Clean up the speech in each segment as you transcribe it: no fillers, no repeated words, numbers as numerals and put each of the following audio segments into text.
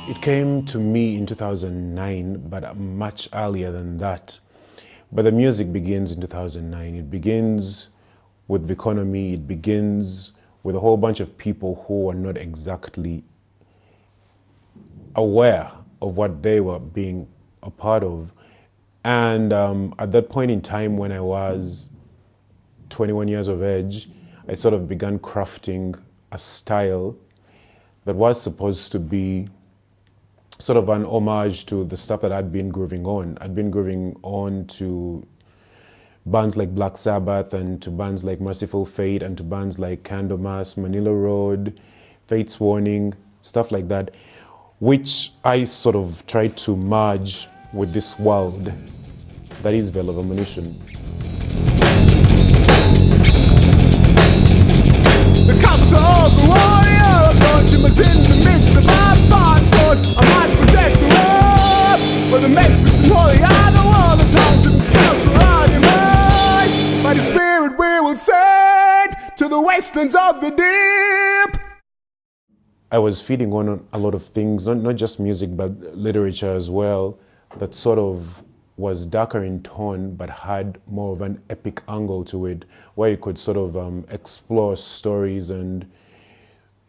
It came to me in 2009, but much earlier than that. But the music begins in 2009. It begins with the economy. It begins with a whole bunch of people who are not exactly aware of what they were being a part of. And at that point in time, when I was 21 years of age, I sort of began crafting a style that was supposed to be sort of an homage to the stuff that I'd been grooving on. I'd been grooving on to bands like Black Sabbath and to bands like Merciful Fate and to bands like Candlemas, Manila Road, Fate's Warning, stuff like that, which I sort of tried to merge with this world that is Vale of Amonition. The castle of the warrior approaching was in the midst of my thoughts, Lord. I might protect the world, but the metrics and holy are the war. The tongues and spells are on your minds. By the spirit we will send to the wastelands of the deep. I was feeding on a lot of things, not just music, but literature as well, that sort of was darker in tone, but had more of an epic angle to it, where you could sort of explore stories and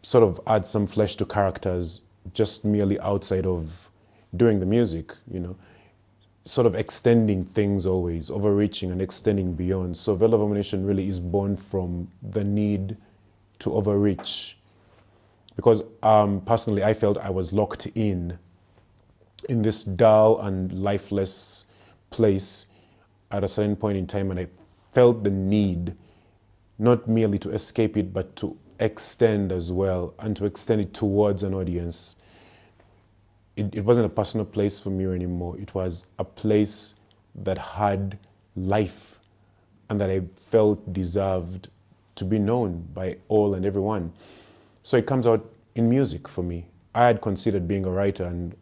sort of add some flesh to characters just merely outside of doing the music, you know, sort of extending things always, overreaching and extending beyond. So Vale of Amonition really is born from the need to overreach, because personally I felt I was locked in this dull and lifeless place at a certain point in time, and I felt the need not merely to escape it, but to extend as well, and to extend it towards an audience. It wasn't a personal place for me anymore. It was a place that had life and that I felt deserved to be known by all and everyone. So it comes out in music for me. I had considered being a writer and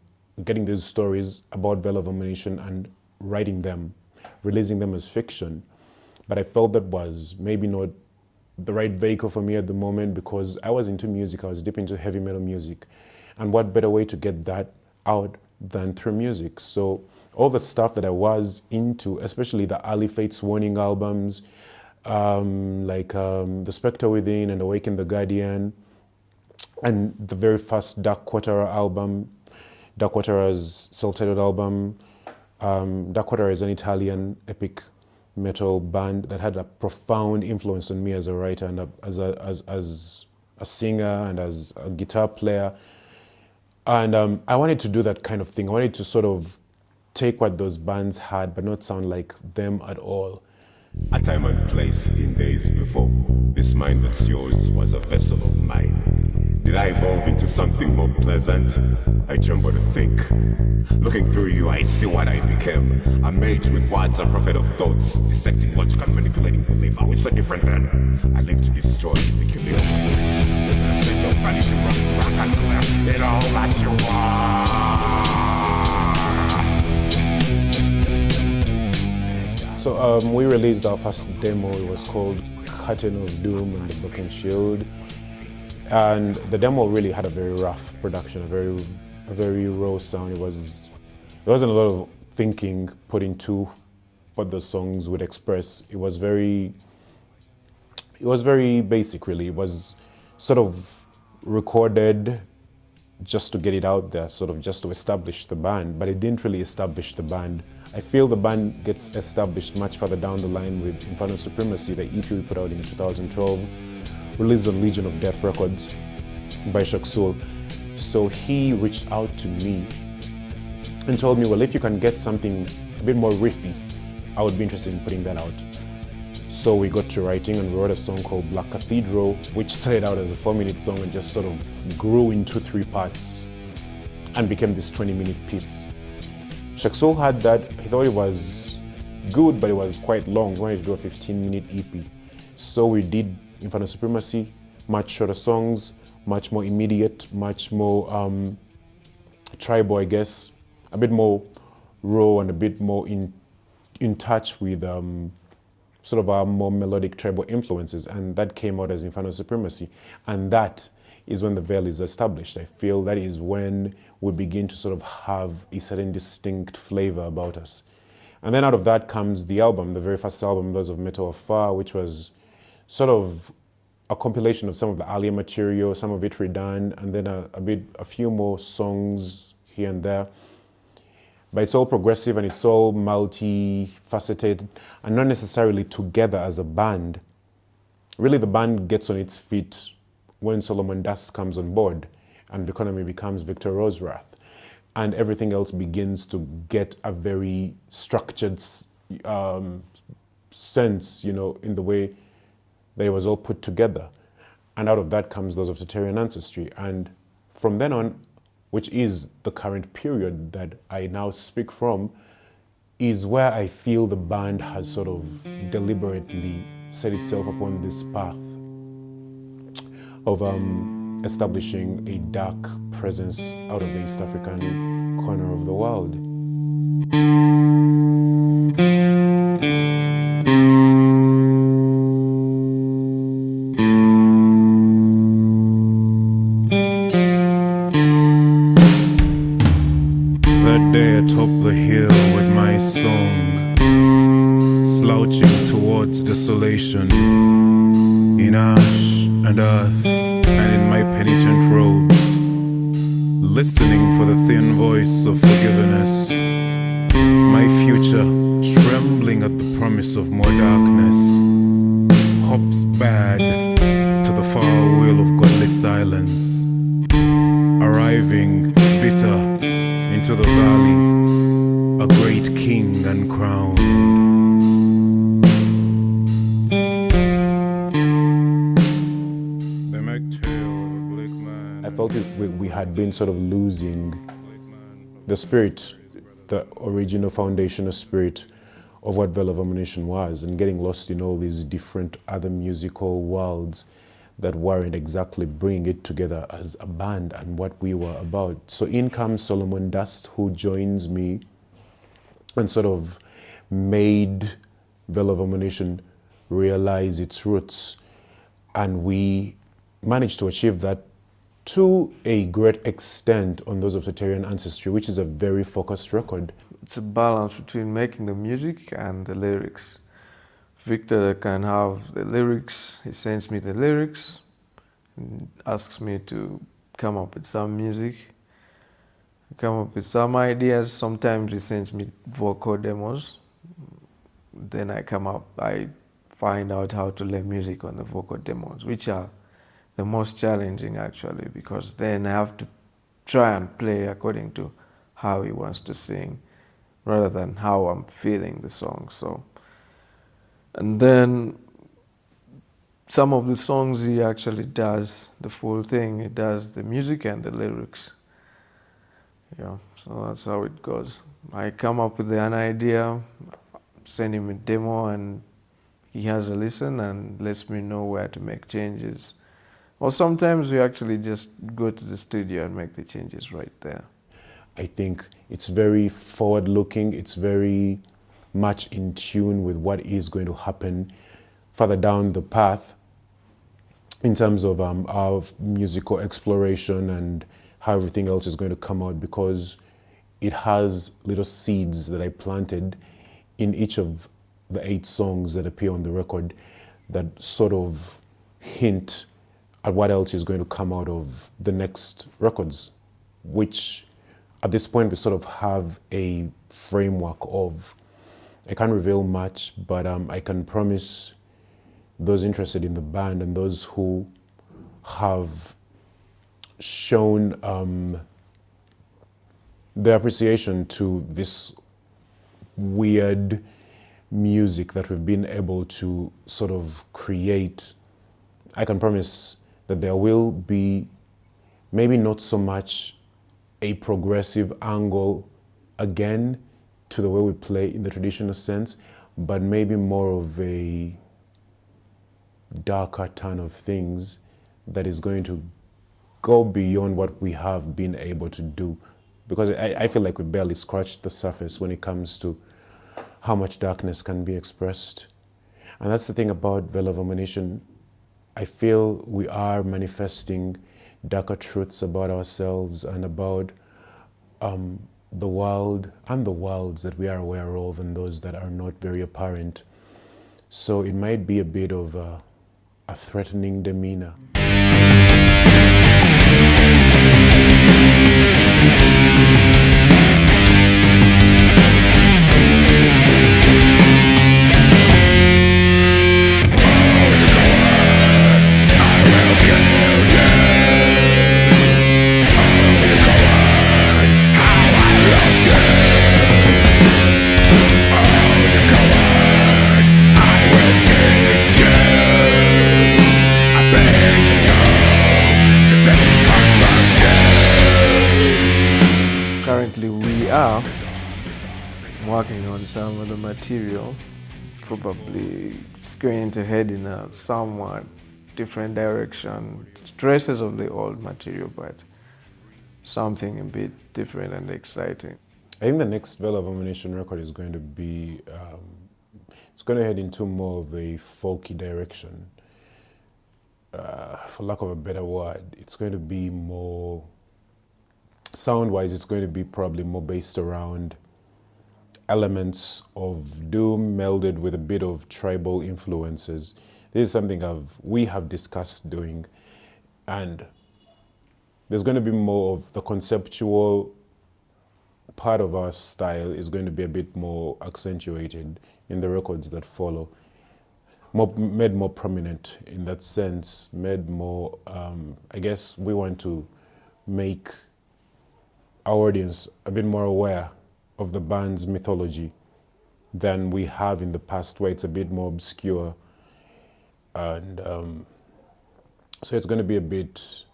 getting these stories about Vale of Amonition and writing them, releasing them as fiction. But I felt that was maybe not the right vehicle for me at the moment, because I was into music, I was deep into heavy metal music. And what better way to get that out than through music? So all the stuff that I was into, especially the early Fate's Warning albums, like The Spectre Within and Awaken the Guardian, and the very first Dark Quarter album, Dark Quarter's self-titled album. Dark Quarter is an Italian epic metal band that had a profound influence on me as a writer and as a singer and as a guitar player. And I wanted to do that kind of thing. I wanted to sort of take what those bands had, but not sound like them at all. A time and place in days before, this mind that's yours was a vessel of mine. Did I evolve into something more pleasant? I tremble to think. Looking through you, I see what I became. A mage with words, a prophet of thoughts, dissecting logic and manipulating belief. I was a different man. I live to destroy, you think you live to reach. I set your body to runs rock and clear. It all that you are. So we released our first demo. It was called Curtain of Doom and the Broken Shield. And the demo really had a very rough production, a very raw sound. There wasn't a lot of thinking put into what the songs would express. It was very basic, really. It was sort of recorded just to get it out there, sort of just to establish the band, but it didn't really establish the band. I feel the band gets established much further down the line with Infernal Supremacy, the EP we put out in 2012, released on Legion of Death Records by Shaksul. So he reached out to me and told me, well, if you can get something a bit more riffy, I would be interested in putting that out. So we got to writing and we wrote a song called Black Cathedral, which started out as a 4-minute song and just sort of grew into 3 parts and became this 20-minute piece. Shaksul had that. He thought it was good, but it was quite long. We wanted to do a 15-minute EP. So we did Infernal Supremacy, much shorter songs, much more immediate, much more tribal, I guess, a bit more raw and a bit more in touch with sort of our more melodic tribal influences, and that came out as Infernal Supremacy. And that is when the Vale is established. I feel that is when we begin to sort of have a certain distinct flavor about us. And then out of that comes the album, the very first album, Those of Metal of Far, which was sort of a compilation of some of the earlier material, some of it redone, and then a few more songs here and there. But it's all progressive and it's all multifaceted and not necessarily together as a band. Really, the band gets on its feet when Solomon Dust comes on board and Economy becomes Victor Roserath. And everything else begins to get a very structured sense, in the way that it was all put together. And out of that comes Those of Tertian Ancestry. And from then on, which is the current period that I now speak from, is where I feel the band has sort of deliberately set itself upon this path of establishing a dark presence out of the East African corner of the world. That day atop the hill with my song, slouching towards desolation, in ash and earth and in my penitent robes, listening for the thin voice of forgiveness, my future trembling at the promise of more darkness, hops bad to the far wheel of godly silence, arriving bitter into the valley, a great king uncrowned. I felt we had been sort of losing the spirit, the original foundational spirit of what Vale of Amonition was, and getting lost in all these different other musical worlds that weren't exactly bringing it together as a band and what we were about. So in comes Solomon Dust, who joins me and sort of made Vale of Amonition realize its roots. And we managed to achieve that to a great extent on Those of Tertian Ancestry, which is a very focused record. It's a balance between making the music and the lyrics. Victor can have the lyrics, he sends me the lyrics, and asks me to come up with some music, come up with some ideas. Sometimes he sends me vocal demos. Then I find out how to lay music on the vocal demos, which are the most challenging actually, because then I have to try and play according to how he wants to sing, rather than how I'm feeling the song. And then some of the songs he actually does the full thing. He does the music and the lyrics. Yeah, so that's how it goes. I come up with an idea, send him a demo, and he has a listen and lets me know where to make changes. Or sometimes we actually just go to the studio and make the changes right there. I think it's very forward-looking. It's very much in tune with what is going to happen further down the path in terms of our musical exploration and how everything else is going to come out, because it has little seeds that I planted in each of the 8 songs that appear on the record that sort of hint at what else is going to come out of the next records, which at this point we sort of have a framework of. I can't reveal much, but I can promise those interested in the band and those who have shown their appreciation to this weird music that we've been able to sort of create, I can promise that there will be maybe not so much a progressive angle again to the way we play in the traditional sense, but maybe more of a darker turn of things that is going to go beyond what we have been able to do. Because I feel like we barely scratched the surface when it comes to how much darkness can be expressed. And that's the thing about Vale of Amonition. I feel we are manifesting darker truths about ourselves and about the world and the worlds that we are aware of and those that are not very apparent. So it might be a bit of a threatening demeanor. Currently we are working on some of the material. Probably it's going to head in a somewhat different direction. It's traces of the old material, but something a bit different and exciting. I think the next Vale of Amonition record is going to be, it's going to head into more of a folky direction. For lack of a better word, it's going to be more, sound-wise, it's going to be probably more based around elements of doom melded with a bit of tribal influences. This is something we have discussed doing, and there's going to be more of the conceptual part of our style is going to be a bit more accentuated in the records that follow, made more prominent in that sense, made more, I guess we want to make our audience a bit more aware of the band's mythology than we have in the past, where it's a bit more obscure. And so it's going to be a bit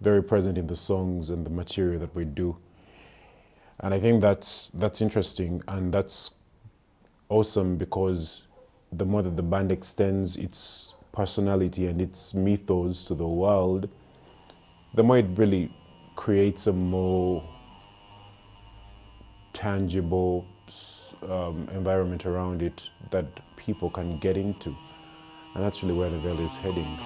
very present in the songs and the material that we do. And I think that's interesting, and that's awesome, because the more that the band extends its personality and its mythos to the world, the more it really creates a more tangible environment around it that people can get into. And that's really where the Vale is heading.